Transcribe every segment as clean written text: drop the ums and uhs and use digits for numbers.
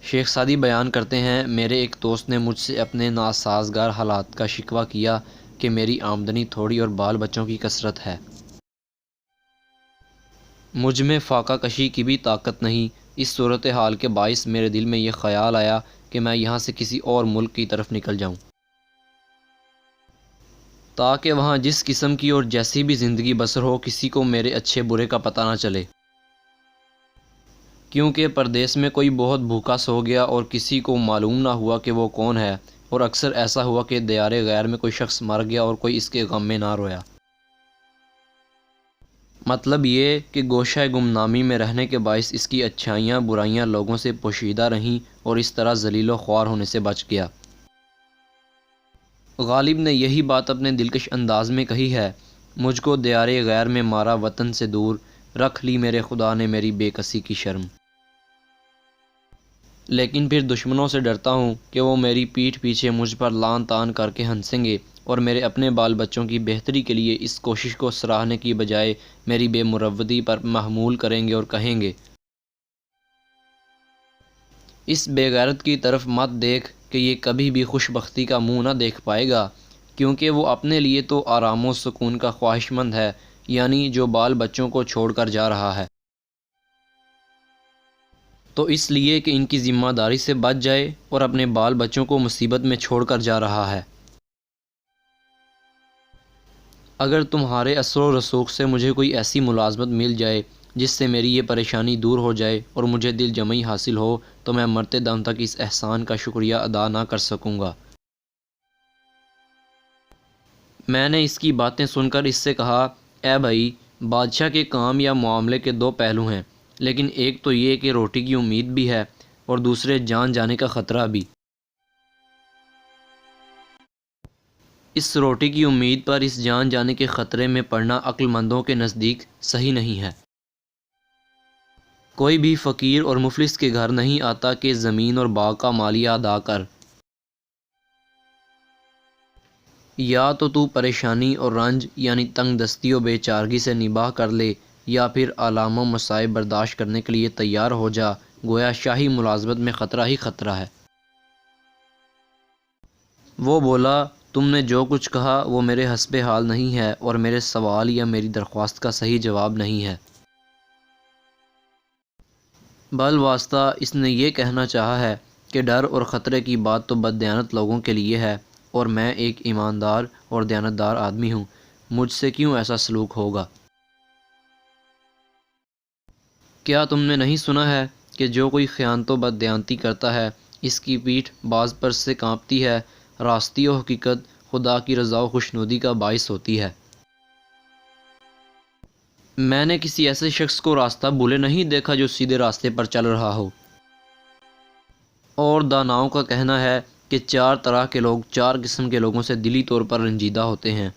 شیخ Saadi بیان کرتے ہیں، میرے ایک دوست نے مجھ سے اپنے ناسازگار حالات کا شکوہ کیا کہ میری آمدنی تھوڑی اور بال بچوں کی کثرت ہے۔ مجھ میں فاقہ کشی کی بھی طاقت نہیں۔ اس صورتحال کے باعث میرے دل میں یہ خیال آیا کہ میں یہاں سے کسی اور ملک کی طرف نکل جاؤں، تاکہ وہاں جس قسم کی اور جیسی بھی زندگی بسر ہو کسی کو میرے اچھے برے کا پتہ نہ چلے، کیونکہ پردیس میں کوئی بہت بھوکا سو گیا اور کسی کو معلوم نہ ہوا کہ وہ کون ہے، اور اکثر ایسا ہوا کہ دیار غیر میں کوئی شخص مر گیا اور کوئی اس کے غم میں نہ رویا۔ مطلب یہ کہ گوشہ گمنامی میں رہنے کے باعث اس کی اچھائیاں برائیاں لوگوں سے پوشیدہ رہیں اور اس طرح ذلیل و خوار ہونے سے بچ گیا۔ غالب نے یہی بات اپنے دلکش انداز میں کہی ہے، مجھ کو دیار غیر میں مارا وطن سے دور، رکھ لی میرے خدا نے میری بے کسی کی شرم۔ لیکن پھر دشمنوں سے ڈرتا ہوں کہ وہ میری پیٹھ پیچھے مجھ پر لان تان کر کے ہنسیں گے اور میرے اپنے بال بچوں کی بہتری کے لیے اس کوشش کو سراہنے کی بجائے میری بے مروتی پر محمول کریں گے اور کہیں گے، اس بے غیرت کی طرف مت دیکھ کہ یہ کبھی بھی خوش بختی کا منہ نہ دیکھ پائے گا، کیونکہ وہ اپنے لیے تو آرام و سکون کا خواہش مند ہے، یعنی جو بال بچوں کو چھوڑ کر جا رہا ہے تو اس لیے کہ ان کی ذمہ داری سے بچ جائے، اور اپنے بال بچوں کو مصیبت میں چھوڑ کر جا رہا ہے۔ اگر تمہارے اثر و رسوخ سے مجھے کوئی ایسی ملازمت مل جائے جس سے میری یہ پریشانی دور ہو جائے اور مجھے دل جمعی حاصل ہو تو میں مرتے دم تک اس احسان کا شکریہ ادا نہ کر سکوں گا۔ میں نے اس کی باتیں سن کر اس سے کہا، اے بھائی، بادشاہ کے کام یا معاملے کے دو پہلو ہیں، لیکن ایک تو یہ کہ روٹی کی امید بھی ہے اور دوسرے جان جانے کا خطرہ بھی۔ اس روٹی کی امید پر اس جان جانے کے خطرے میں پڑنا عقل مندوں کے نزدیک صحیح نہیں ہے۔ کوئی بھی فقیر اور مفلس کے گھر نہیں آتا کہ زمین اور باغ کا مالیہ ادا کر، یا تو پریشانی اور رنج یعنی تنگ دستی و بے چارگی سے نباہ کر لے، یا پھر آلام و مصائب برداشت کرنے کے لیے تیار ہو جا، گویا شاہی ملازمت میں خطرہ ہی خطرہ ہے۔ وہ بولا، تم نے جو کچھ کہا وہ میرے حسب حال نہیں ہے اور میرے سوال یا میری درخواست کا صحیح جواب نہیں ہے۔ بل واسطہ اس نے یہ کہنا چاہا ہے کہ ڈر اور خطرے کی بات تو بددیانت لوگوں کے لیے ہے، اور میں ایک ایماندار اور دیانتدار آدمی ہوں، مجھ سے کیوں ایسا سلوک ہوگا؟ کیا تم نے نہیں سنا ہے کہ جو کوئی خیانت و بددیانتی کرتا ہے اس کی پیٹھ باز پر سے کانپتی ہے، راستی و حقیقت خدا کی رضا و خوشنودی کا باعث ہوتی ہے۔ میں نے کسی ایسے شخص کو راستہ بھولے نہیں دیکھا جو سیدھے راستے پر چل رہا ہو، اور داناؤں کا کہنا ہے کہ چار طرح کے لوگ چار قسم کے لوگوں سے دلی طور پر رنجیدہ ہوتے ہیں۔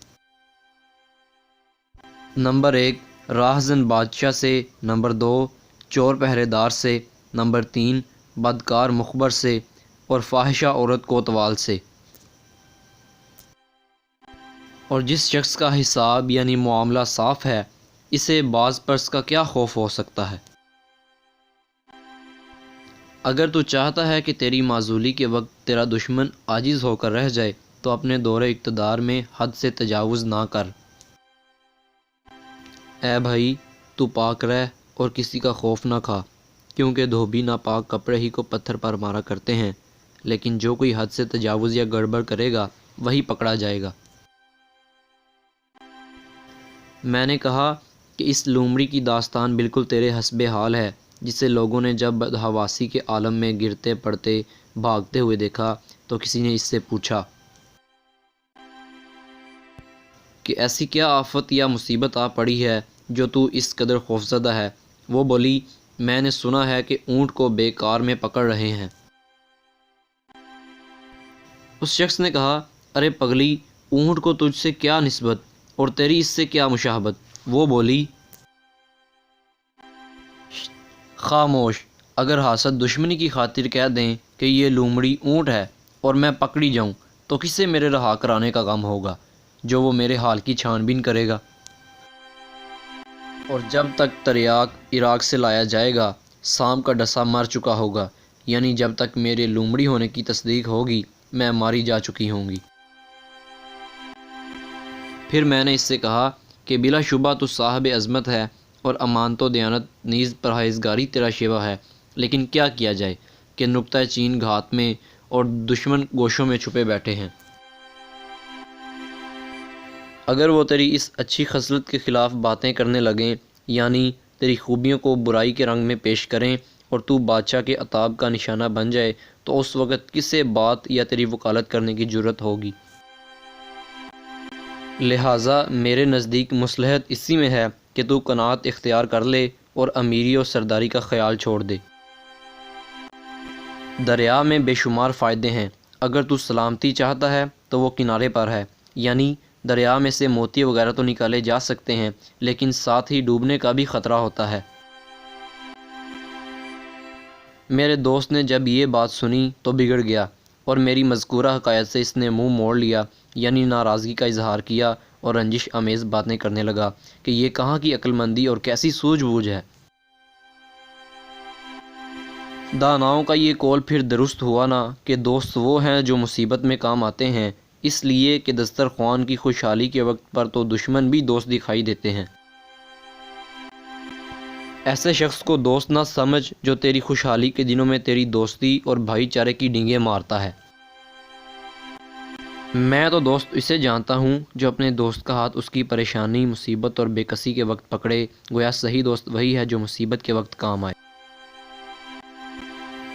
نمبر 1 راہزن بادشاہ سے، نمبر 2 چور پہرے دار سے، نمبر 3 بدکار مخبر سے، اور فاحشہ عورت کوتوال سے۔ اور جس شخص کا حساب یعنی معاملہ صاف ہے، اسے باز پرس کا کیا خوف ہو سکتا ہے؟ اگر تو چاہتا ہے کہ تیری معزولی کے وقت تیرا دشمن عاجز ہو کر رہ جائے تو اپنے دور اقتدار میں حد سے تجاوز نہ کر۔ اے بھائی، تو پاک رہ اور کسی کا خوف نہ کھا، کیونکہ دھوبی ناپاک کپڑے ہی کو پتھر پر مارا کرتے ہیں، لیکن جو کوئی حد سے تجاوز یا گڑبڑ کرے گا وہی پکڑا جائے گا۔ میں نے کہا کہ اس لومڑی کی داستان بالکل تیرے حسب حال ہے، جسے لوگوں نے جب بدحواسی کے عالم میں گرتے پڑتے بھاگتے ہوئے دیکھا تو کسی نے اس سے پوچھا کہ ایسی کیا آفت یا مصیبت آ پڑی ہے جو تو اس قدر خوفزدہ ہے؟ وہ بولی، میں نے سنا ہے کہ اونٹ کو بیکار میں پکڑ رہے ہیں۔ اس شخص نے کہا، ارے پگلی، اونٹ کو تجھ سے کیا نسبت اور تیری اس سے کیا مشابہت؟ وہ بولی، خاموش، اگر حاسد دشمنی کی خاطر کہہ دیں کہ یہ لومڑی اونٹ ہے اور میں پکڑی جاؤں تو کسے میرے رہا کرانے کا غم ہوگا، جو وہ میرے حال کی چھان بین کرے گا؟ اور جب تک تریاک عراق سے لایا جائے گا، سام کا ڈسا مر چکا ہوگا، یعنی جب تک میرے لومڑی ہونے کی تصدیق ہوگی میں ماری جا چکی ہوں گی۔ پھر میں نے اس سے کہا کہ بلا شبہ تو صاحب عظمت ہے اور امانت و دیانت نیز پرہیزگاری تیرا شیوا ہے، لیکن کیا کیا جائے کہ نقطہ چین گھات میں اور دشمن گوشوں میں چھپے بیٹھے ہیں۔ اگر وہ تیری اس اچھی خصلت کے خلاف باتیں کرنے لگیں، یعنی تیری خوبیوں کو برائی کے رنگ میں پیش کریں اور تو بادشاہ کے عتاب کا نشانہ بن جائے، تو اس وقت کس سے بات یا تیری وکالت کرنے کی جرت ہوگی؟ لہٰذا میرے نزدیک مصلحت اسی میں ہے کہ تو قناعت اختیار کر لے اور امیری اور سرداری کا خیال چھوڑ دے۔ دریا میں بے شمار فائدے ہیں، اگر تو سلامتی چاہتا ہے تو وہ کنارے پر ہے، یعنی دریا میں سے موتی وغیرہ تو نکالے جا سکتے ہیں، لیکن ساتھ ہی ڈوبنے کا بھی خطرہ ہوتا ہے۔ میرے دوست نے جب یہ بات سنی تو بگڑ گیا اور میری مذکورہ حکایت سے اس نے منہ موڑ لیا، یعنی ناراضگی کا اظہار کیا اور رنجش آمیز باتیں کرنے لگا کہ یہ کہاں کی عقل مندی اور کیسی سوجھ بوجھ ہے۔ داناؤں کا یہ قول پھر درست ہوا نا کہ دوست وہ ہیں جو مصیبت میں کام آتے ہیں، اس لیے کہ دسترخوان کی خوشحالی کے وقت پر تو دشمن بھی دوست دکھائی دیتے ہیں۔ ایسے شخص کو دوست نہ سمجھ جو تیری خوشحالی کے دنوں میں تیری دوستی اور بھائی چارے کی ڈینگیں مارتا ہے۔ میں تو دوست اسے جانتا ہوں جو اپنے دوست کا ہاتھ اس کی پریشانی، مصیبت اور بے کسی کے وقت پکڑے، گویا صحیح دوست وہی ہے جو مصیبت کے وقت کام آئے۔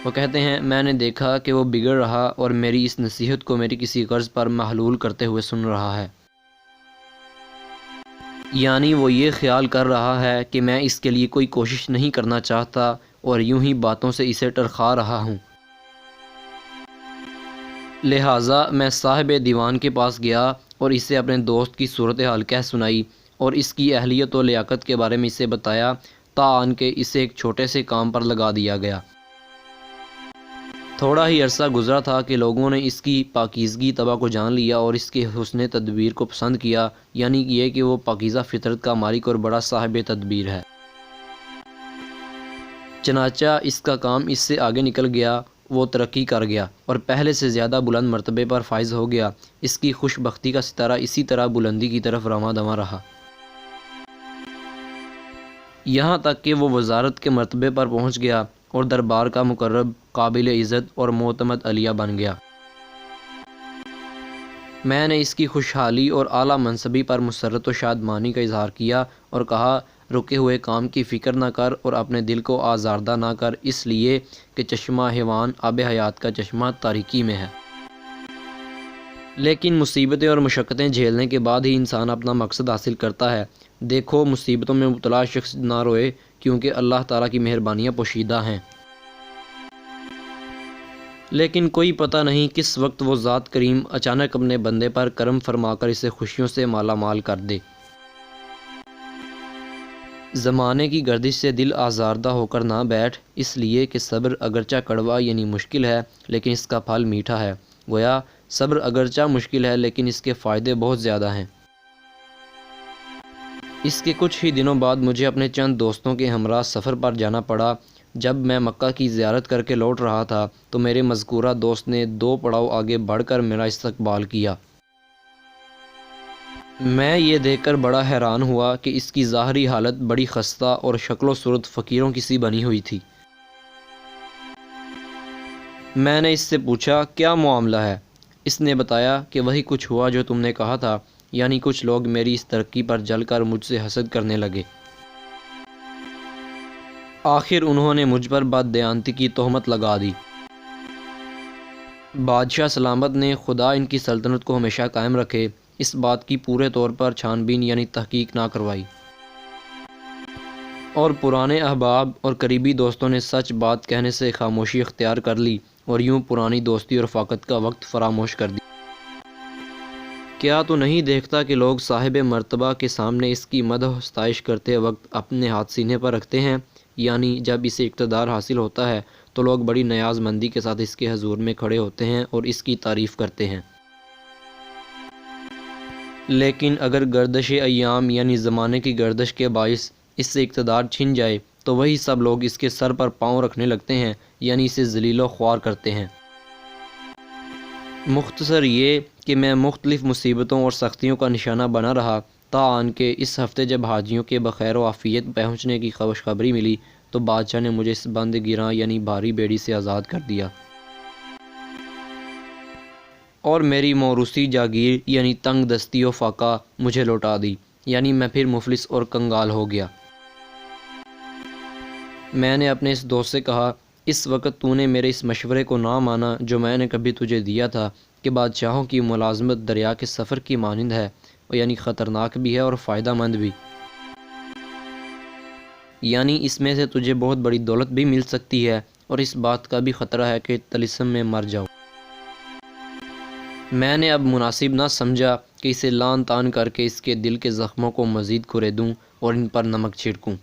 وہ کہتے ہیں میں نے دیکھا کہ وہ بگڑ رہا اور میری اس نصیحت کو میری کسی غرض پر محلول کرتے ہوئے سن رہا ہے، یعنی وہ یہ خیال کر رہا ہے کہ میں اس کے لیے کوئی کوشش نہیں کرنا چاہتا اور یوں ہی باتوں سے اسے ٹرخا رہا ہوں۔ لہٰذا میں صاحب دیوان کے پاس گیا اور اسے اپنے دوست کی صورتحال کہہ سنائی اور اس کی اہلیت و لیاقت کے بارے میں اسے بتایا، تاآن کہ اسے ایک چھوٹے سے کام پر لگا دیا گیا۔ تھوڑا ہی عرصہ گزرا تھا کہ لوگوں نے اس کی پاکیزگی طبع کو جان لیا اور اس کے حسن تدبیر کو پسند کیا، یعنی یہ کہ وہ پاکیزہ فطرت کا مالک اور بڑا صاحب تدبیر ہے۔ چنانچہ اس کا کام اس سے آگے نکل گیا، وہ ترقی کر گیا اور پہلے سے زیادہ بلند مرتبے پر فائز ہو گیا۔ اس کی خوش بختی کا ستارہ اسی طرح بلندی کی طرف رواں دواں رہا، یہاں تک کہ وہ وزارت کے مرتبے پر پہنچ گیا اور دربار کا مقرب، قابل عزت اور معتمد علیہ بن گیا۔ میں نے اس کی خوشحالی اور اعلیٰ منصبی پر مسرت و شادمانی کا اظہار کیا اور کہا رکے ہوئے کام کی فکر نہ کر اور اپنے دل کو آزاردہ نہ کر، اس لیے کہ چشمہ حیوان آب حیات کا چشمہ تاریکی میں ہے۔ لیکن مصیبتیں اور مشقتیں جھیلنے کے بعد ہی انسان اپنا مقصد حاصل کرتا ہے۔ دیکھو مصیبتوں میں مبتلا شخص نہ روئے، کیونکہ اللہ تعالیٰ کی مہربانیاں پوشیدہ ہیں، لیکن کوئی پتہ نہیں کس وقت وہ ذات کریم اچانک اپنے بندے پر کرم فرما کر اسے خوشیوں سے مالا مال کر دے۔ زمانے کی گردش سے دل آزاردہ ہو کر نہ بیٹھ، اس لیے کہ صبر اگرچہ کڑوا یعنی مشکل ہے لیکن اس کا پھل میٹھا ہے۔ گویا صبر اگرچہ مشکل ہے لیکن اس کے فائدے بہت زیادہ ہیں۔ اس کے کچھ ہی دنوں بعد مجھے اپنے چند دوستوں کے ہمراہ سفر پر جانا پڑا۔ جب میں مکہ کی زیارت کر کے لوٹ رہا تھا تو میرے مذکورہ دوست نے 2 پڑاؤ آگے بڑھ کر میرا استقبال کیا۔ میں یہ دیکھ کر بڑا حیران ہوا کہ اس کی ظاہری حالت بڑی خستہ اور شکل و صورت فقیروں کی سی بنی ہوئی تھی۔ میں نے اس سے پوچھا کیا معاملہ ہے؟ اس نے بتایا کہ وہی کچھ ہوا جو تم نے کہا تھا، یعنی کچھ لوگ میری اس ترقی پر جل کر مجھ سے حسد کرنے لگے۔ آخر انہوں نے مجھ پر بددیانتی کی تہمت لگا دی۔ بادشاہ سلامت نے خدا ان کی سلطنت کو ہمیشہ قائم رکھے اس بات کی پورے طور پر چھان بین یعنی تحقیق نہ کروائی، اور پرانے احباب اور قریبی دوستوں نے سچ بات کہنے سے خاموشی اختیار کر لی اور یوں پرانی دوستی اور رفاقت کا وقت فراموش کر دی۔ کیا تو نہیں دیکھتا کہ لوگ صاحب مرتبہ کے سامنے اس کی مدح و ستائش کرتے وقت اپنے ہاتھ سینے پر رکھتے ہیں، یعنی جب اسے اقتدار حاصل ہوتا ہے تو لوگ بڑی نیاز مندی کے ساتھ اس کے حضور میں کھڑے ہوتے ہیں اور اس کی تعریف کرتے ہیں۔ لیکن اگر گردش ایام یعنی زمانے کی گردش کے باعث اس سے اقتدار چھن جائے تو وہی سب لوگ اس کے سر پر پاؤں رکھنے لگتے ہیں، یعنی اسے ذلیل و خوار کرتے ہیں۔ مختصر یہ کہ میں مختلف مصیبتوں اور سختیوں کا نشانہ بنا رہا تاآن کہ اس ہفتے جب حاجیوں کے بخیر و عافیت پہنچنے کی خوشخبری ملی تو بادشاہ نے مجھے اس بند گراں یعنی بھاری بیڑی سے آزاد کر دیا اور میری موروثی جاگیر یعنی تنگ دستی و فاقہ مجھے لوٹا دی، یعنی میں پھر مفلس اور کنگال ہو گیا۔ میں نے اپنے اس دوست سے کہا، اس وقت تو نے میرے اس مشورے کو نہ مانا جو میں نے کبھی تجھے دیا تھا کہ بادشاہوں کی ملازمت دریا کے سفر کی مانند ہے، یعنی خطرناک بھی ہے اور فائدہ مند بھی، یعنی اس میں سے تجھے بہت بڑی دولت بھی مل سکتی ہے اور اس بات کا بھی خطرہ ہے کہ طلسم میں مر جاؤ۔ میں نے اب مناسب نہ سمجھا کہ اسے لان تان کر کے اس کے دل کے زخموں کو مزید کریدوں اور ان پر نمک چھڑکوں،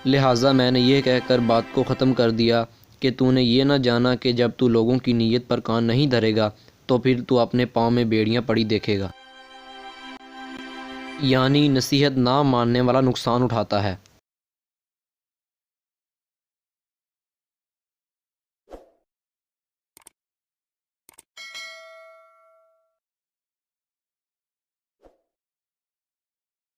لہٰذا میں نے یہ کہہ کر بات کو ختم کر دیا کہ تو نے یہ نہ جانا کہ جب تو لوگوں کی نیت پر کان نہیں دھرے گا تو پھر تو اپنے پاؤں میں بیڑیاں پڑی دیکھے گا، یعنی نصیحت نہ ماننے والا نقصان اٹھاتا ہے۔